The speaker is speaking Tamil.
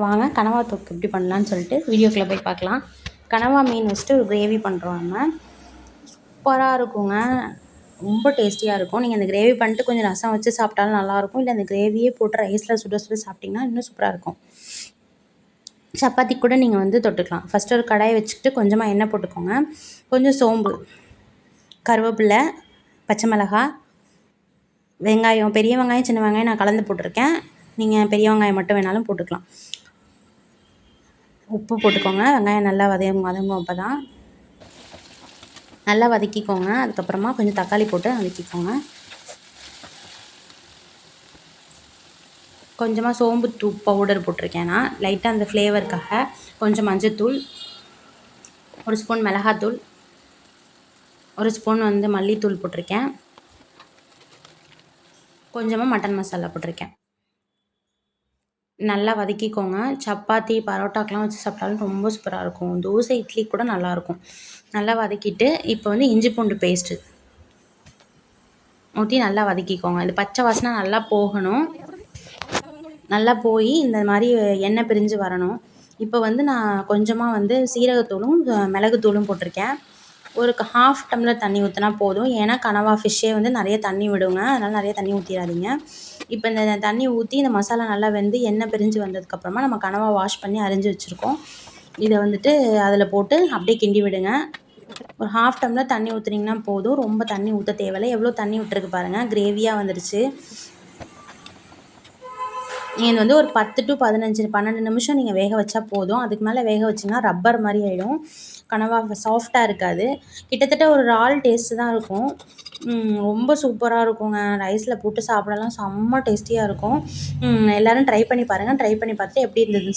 வாங்க கனவா தொக்கு எப்படி பண்ணலான்னு சொல்லிட்டு வீடியோக்குள்ளே போய் பார்க்கலாம். கனவா மீன் வச்சுட்டு ஒரு கிரேவி பண்ணுறோம் நம்ம. சூப்பராக இருக்குங்க. ரொம்ப டேஸ்டியாக இருக்கும். நீங்கள் அந்த கிரேவி பண்ணிட்டு கொஞ்சம் ரசம் வச்சு சாப்பிட்டாலும் நல்லாயிருக்கும். இல்லை அந்த கிரேவியே போட்டு ரைஸில் சுட சுட சாப்பிட்டிங்கன்னா இன்னும் சூப்பராக இருக்கும். சப்பாத்தி கூட நீங்கள் வந்து தொட்டுக்கலாம். ஃபஸ்ட்டு ஒரு கடாயை வச்சுக்கிட்டு கொஞ்சமாக எண்ணெய் போட்டுக்கோங்க. கொஞ்சம் சோம்பு, கருவேப்பிலை, பச்சை மிளகாய், வெங்காயம், பெரிய வெங்காயம் சின்ன வெங்காயம் நான் கலந்து போட்டிருக்கேன். நீங்கள் பெரிய வெங்காயம் மட்டும் வேணாலும் போட்டுக்கலாம். உப்பு போட்டுக்கோங்க. வெங்காயம் நல்லா வதங்கும். அப்போ தான் நல்லா வதக்கிக்கோங்க. அதுக்கப்புறமா கொஞ்சம் தக்காளி போட்டு வதக்கிக்கோங்க. கொஞ்சமாக சோம்பு பவுடர் போட்டிருக்கேன் நான் லைட்டாக அந்த ஃப்ளேவருக்காக. கொஞ்சம் மஞ்சத்தூள், ஒரு ஸ்பூன் மிளகாத்தூள், ஒரு ஸ்பூன் வந்து மல்லித்தூள் போட்டிருக்கேன். கொஞ்சமாக மட்டன் மசாலா போட்டிருக்கேன். நல்லா வதக்கிக்கோங்க. சப்பாத்தி, பரோட்டாக்கெலாம் வச்சு சாப்பிட்டாலும் ரொம்ப சூப்பராக இருக்கும். தோசை, இட்லி கூட நல்லாயிருக்கும். நல்லா வதக்கிட்டு இப்போ வந்து இஞ்சி பூண்டு பேஸ்ட்டு ஊற்றி நல்லா வதக்கிக்கோங்க. இது பச்சை வாசனை நல்லா போகணும். நல்லா போய் இந்த மாதிரி எண்ணெய் பிரிஞ்சு வரணும். இப்போ வந்து நான் கொஞ்சமாக வந்து சீரகத்தூளும் மிளகுத்தூளும் போட்டிருக்கேன். ஒரு 1/2 டம்ளர் தண்ணி ஊற்றினா போதும். ஏன்னா கனவா ஃபிஷ்ஷே வந்து நிறைய தண்ணி விடுங்க. அதனால் நிறைய தண்ணி ஊற்றிடாதீங்க. இப்போ இந்த தண்ணி ஊற்றி இந்த மசாலா நல்லா வெந்து எண்ணெய் பிரிஞ்சு வந்ததுக்கப்புறமா நம்ம கனவா வாஷ் பண்ணி அரிஞ்சு வச்சுருக்கோம். இதை வந்துட்டு அதில் போட்டு அப்படியே கிண்டி விடுங்க. ஒரு 1/2 டம்ளர் தண்ணி ஊற்றுனீங்கன்னா போதும். ரொம்ப தண்ணி ஊற்ற தேவையில்லை. எவ்வளோ தண்ணி விட்டுருக்கு பாருங்கள். கிரேவியாக வந்துடுச்சு. இது வந்து ஒரு 10 to 12 நிமிஷம் நீங்கள் வேக வச்சா போதும். அதுக்கு மேலே வேக வச்சிங்கன்னா ரப்பர் மாதிரி ஆகிடும். கனவா சாஃப்டாக இருக்காது. கிட்டத்தட்ட ஒரு இறால் டேஸ்ட்டு தான் இருக்கும். ரொம்ப சூப்பராக இருக்குங்க. ரைஸில் போட்டு சாப்பிடலாம் செம்ம டேஸ்டியாக இருக்கும். எல்லோரும் ட்ரை பண்ணி பாருங்கள். ட்ரை பண்ணி பார்த்துட்டு எப்படி இருந்ததுன்னு